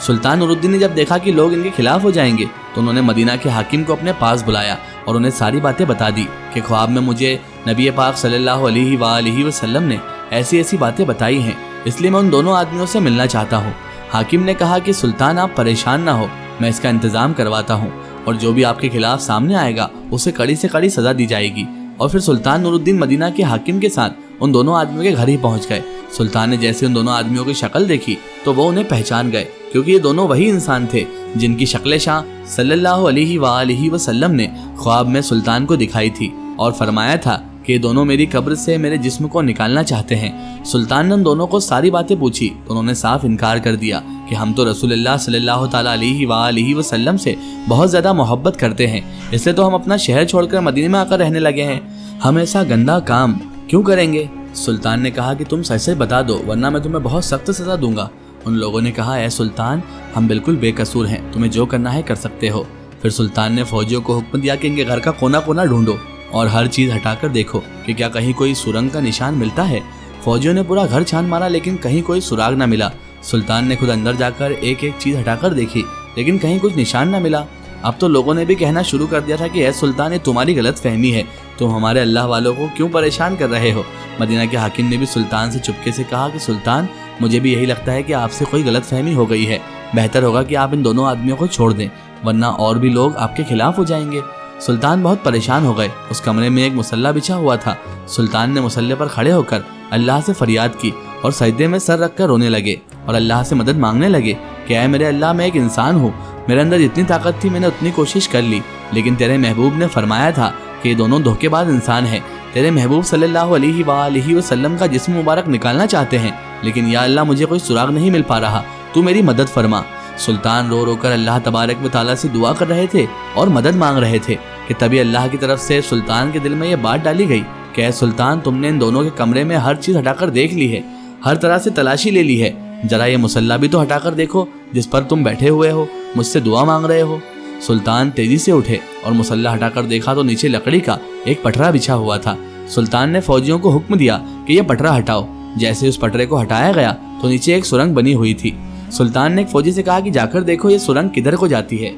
سلطان نور الدین نے جب دیکھا کہ لوگ ان کے خلاف ہو جائیں گے تو انہوں نے مدینہ کے حاکم کو اپنے پاس بلایا اور انہیں ساری باتیں بتا دی کہ خواب میں مجھے نبی پاک صلی اللہ علیہ وآلہ وسلم نے ایسی ایسی باتیں بتائی ہیں، اس لیے میں ان دونوں آدمیوں سے ملنا چاہتا ہوں۔ حاکم نے کہا کہ سلطان آپ پریشان نہ ہو، میں اس کا انتظام کرواتا ہوں، اور جو بھی آپ کے خلاف سامنے آئے گا اسے کڑی سے کڑی سزا دی جائے گی۔ اور پھر سلطان نور الدین مدینہ کے حاکم کے ساتھ ان دونوں آدمیوں کے گھر ہی پہنچ گئے۔ سلطان نے جیسے ان دونوں آدمیوں کی شکل دیکھی تو وہ انہیں پہچان گئے، کیونکہ یہ دونوں وہی انسان تھے جن کی شکل شاہ صلی اللہ علیہ وآلہ وسلم نے خواب میں سلطان کو دکھائی تھی اور فرمایا تھا کہ یہ دونوں میری قبر سے میرے جسم کو نکالنا چاہتے ہیں۔ سلطان نے ان دونوں کو ساری باتیں پوچھی تو انہوں نے صاف انکار کر دیا کہ ہم تو رسول اللہ صلی اللہ تعالیٰ علیہ وآلہ وسلم سے بہت زیادہ محبت کرتے ہیں، اس لیے تو ہم اپنا شہر چھوڑ کر مدینے میں آ کر رہنے لگے ہیں، ہم ایسا گندا کام کیوں کریں گے؟ سلطان نے کہا کہ تم سچ سے بتا دو ورنہ میں تمہیں بہت سخت سزا دوں گا۔ ان لوگوں نے کہا اے سلطان، ہم بالکل بے قصور ہیں، تمہیں جو کرنا ہے کر سکتے ہو۔ پھر سلطان نے فوجیوں کو حکم دیا کہ ان کے گھر کا کونا کونا ڈھونڈو اور ہر چیز ہٹا کر دیکھو کہ کیا کہیں کوئی سرنگ کا نشان ملتا ہے۔ فوجیوں نے پورا گھر چھان مارا لیکن کہیں کوئی سراغ نہ ملا۔ سلطان نے خود اندر جا کر ایک ایک چیز ہٹا کر دیکھی لیکن کہیں کچھ نشان نہ ملا۔ اب تو لوگوں نے بھی کہنا شروع کر دیا تھا کہ اے سلطان، یہ تمہاری غلط فہمی ہے، تم ہمارے اللہ والوں کو کیوں پریشان کر رہے ہو؟ مدینہ کے حاکم نے بھی سلطان سے چپکے سے کہا کہ سلطان، مجھے بھی یہی لگتا ہے کہ آپ سے کوئی غلط فہمی ہو گئی ہے، بہتر ہوگا کہ آپ ان دونوں آدمیوں کو چھوڑ دیں ورنہ اور بھی لوگ آپ کے خلاف ہو جائیں گے۔ سلطان بہت پریشان ہو گئے۔ اس کمرے میں ایک مصلی بچھا ہوا تھا۔ سلطان نے مصلی پر کھڑے ہو کر اللہ سے فریاد کی اور سجدے میں سر رکھ کر رونے لگے اور اللہ سے مدد مانگنے لگے کہ اے میرے اللہ، میں ایک انسان ہوں، میرے اندر جتنی طاقت تھی میں نے اتنی کوشش کر لی، لیکن تیرے محبوب نے فرمایا تھا کہ یہ دونوں دھوکے باز انسان ہیں، تیرے محبوب صلی اللہ علیہ وآلہ وسلم کا جسم مبارک نکالنا چاہتے ہیں، لیکن یا اللہ مجھے کوئی سراغ نہیں مل پا رہا، تو میری مدد فرما۔ سلطان رو رو کر اللہ تبارک و تعالیٰ سے دعا کر رہے تھے اور مدد مانگ رہے تھے کہ تبھی اللہ کی طرف سے سلطان کے دل میں یہ بات ڈالی گئی کہ اے سلطان، تم نے ان دونوں کے کمرے میں ہر چیز ہٹا کر دیکھ لی ہے، ہر طرح سے تلاشی لے لی ہے، ذرا یہ مصلی بھی تو ہٹا کر دیکھو جس پر تم بیٹھے ہوئے ہو، مجھ سے دعا مانگ رہے ہو۔ سلطان تیزی سے اٹھے اور مصلی ہٹا کر دیکھا تو نیچے لکڑی کا ایک پٹرا بچھا ہوا تھا۔ سلطان نے فوجیوں کو حکم دیا کہ یہ پٹرا ہٹاؤ۔ جیسے اس پٹرے کو ہٹایا گیا تو نیچے ایک سرنگ بنی ہوئی تھی۔ سلطان نے ایک فوجی سے کہا کہ جا کر دیکھو یہ سرنگ کدھر کو جاتی ہے۔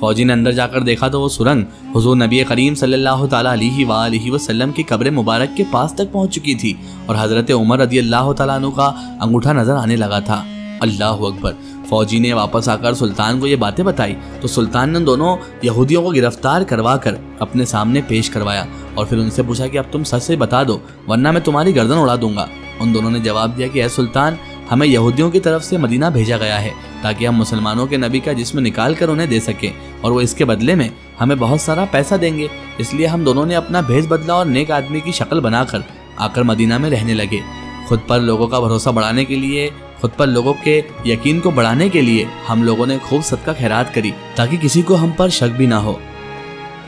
فوجی نے اندر جا کر دیکھا تو وہ سرنگ حضور نبی کریم صلی اللہ تعالیٰ علیہ وآلہ وسلم کی قبر مبارک کے پاس تک پہنچ چکی تھی اور حضرت عمر رضی اللہ تعالیٰ عنہ کا انگوٹھا نظر آنے لگا تھا۔ اللہ اکبر۔ فوجی نے واپس آ کر سلطان کو یہ باتیں بتائی تو سلطان نے ان دونوں یہودیوں کو گرفتار کروا کر اپنے سامنے پیش کروایا اور پھر ان سے پوچھا کہ اب تم سچ سے بتا دو ورنہ میں تمہاری گردن اڑا دوں گا۔ ان دونوں نے جواب دیا کہ اے سلطان، ہمیں یہودیوں کی طرف سے مدینہ بھیجا گیا ہے تاکہ ہم مسلمانوں کے نبی کا جسم نکال کر انہیں دے سکیں اور وہ اس کے بدلے میں ہمیں بہت سارا پیسہ دیں گے، اس لیے ہم دونوں نے اپنا بھیس بدلا اور نیک آدمی کی شکل بنا کر آ کر مدینہ میں رہنے لگے۔ خود پر لوگوں کا بھروسہ بڑھانے کے لیے، خود پر لوگوں کے یقین کو بڑھانے کے لیے ہم لوگوں نے خوب صدقہ خیرات کری تاکہ کسی کو ہم پر شک بھی نہ ہو۔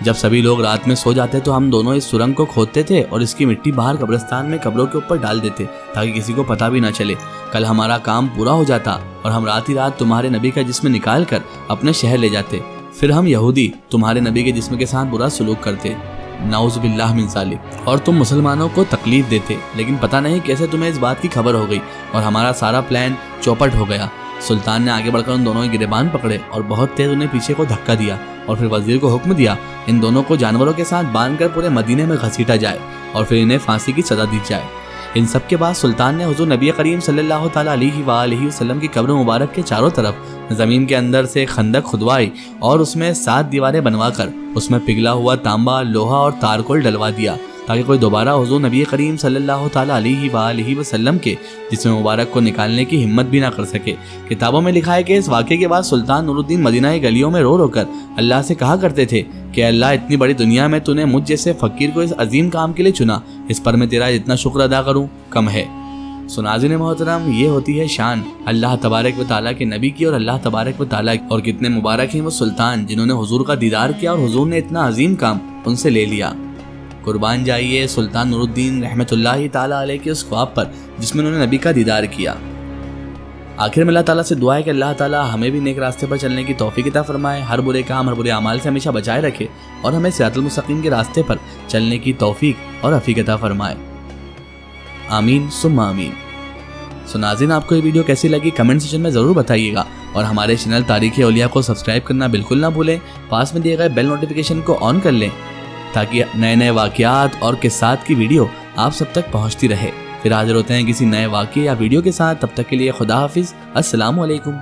جب سبھی لوگ رات میں سو جاتے تو ہم دونوں اس سرنگ کو کھودتے تھے اور اس کی مٹی باہر قبرستان میں قبروں کے اوپر ڈال دیتے تاکہ کسی کو پتہ بھی نہ چلے۔ کل ہمارا کام پورا ہو جاتا اور ہم رات ہی رات تمہارے نبی کا جسم نکال کر اپنے شہر لے جاتے، پھر ہم یہودی تمہارے نبی کے جسم کے ساتھ برا سلوک کرتے، نعوذ باللہ من ذالک، اور تم مسلمانوں کو تکلیف دیتے، لیکن پتہ نہیں کیسے تمہیں اس بات کی خبر ہو گئی اور ہمارا سارا پلان چوپٹ ہو گیا۔ سلطان نے آگے بڑھ کر ان دونوں کے گریبان پکڑے اور بہت تیز انہیں پیچھے کو دھکا دیا اور پھر وزیر کو حکم دیا ان دونوں کو جانوروں کے ساتھ باندھ کر پورے مدینے میں گھسیٹا جائے اور پھر انہیں پھانسی کی سزا دی جائے۔ ان سب کے بعد سلطان نے حضور نبی کریم صلی اللہ تعالیٰ علیہ وآلہ وسلم کی قبر مبارک کے چاروں طرف زمین کے اندر سے خندق کھدوائی اور اس میں 7 دیواریں بنوا کر اس میں پگھلا ہوا تانبا، لوہا اور تارکول ڈلوا دیا تاکہ کوئی دوبارہ حضور نبی کریم صلی اللہ تعالیٰ علیہ وآلہ وسلم کے جسم مبارک کو نکالنے کی ہمت بھی نہ کر سکے۔ کتابوں میں لکھا ہے کہ اس واقعے کے بعد سلطان نور الدین مدینہ کی گلیوں میں رو رو کر اللہ سے کہا کرتے تھے کہ اللہ، اتنی بڑی دنیا میں تو نے مجھ جیسے فقیر کو اس عظیم کام کے لیے چنا، اس پر میں تیرا جتنا شکر ادا کروں کم ہے۔ ناظرین محترم، یہ ہوتی ہے شان اللہ تبارک و تعالیٰ کے نبی کی اور اللہ تبارک و تعالیٰ کی، اور کتنے مبارک ہیں وہ سلطان جنہوں نے حضور کا دیدار کیا اور حضور نے اتنا عظیم کام ان سے لے لیا۔ قربان جائیے سلطان نور الدین رحمۃ اللہ تعالیٰ علیہ کے اس خواب پر جس میں انہوں نے نبی کا دیدار کیا۔ آخر میں اللہ تعالیٰ سے دعا ہے کہ اللہ تعالیٰ ہمیں بھی نیک راستے پر چلنے کی توفیق عطا فرمائے، ہر برے کام، ہر برے اعمال سے ہمیشہ بچائے رکھے اور ہمیں صراط المستقیم کے راستے پر چلنے کی توفیق اور عافیت عطا فرمائے۔ آمین ثم آمین۔ سو ناظرین آپ کو یہ ویڈیو کیسی لگی کمنٹ سیکشن میں ضرور بتائیے گا، اور ہمارے چینل تاریخ اولیاء کو سبسکرائب کرنا بالکل نہ بھولیں، پاس میں دیے گئے بیل نوٹیفیکیشن کو آن کر لیں تاکہ نئے واقعات اور قصات کی ویڈیو آپ سب تک پہنچتی رہے۔ پھر حاضر ہوتے ہیں کسی نئے واقعے یا ویڈیو کے ساتھ، تب تک کے لیے خدا حافظ، السلام علیکم۔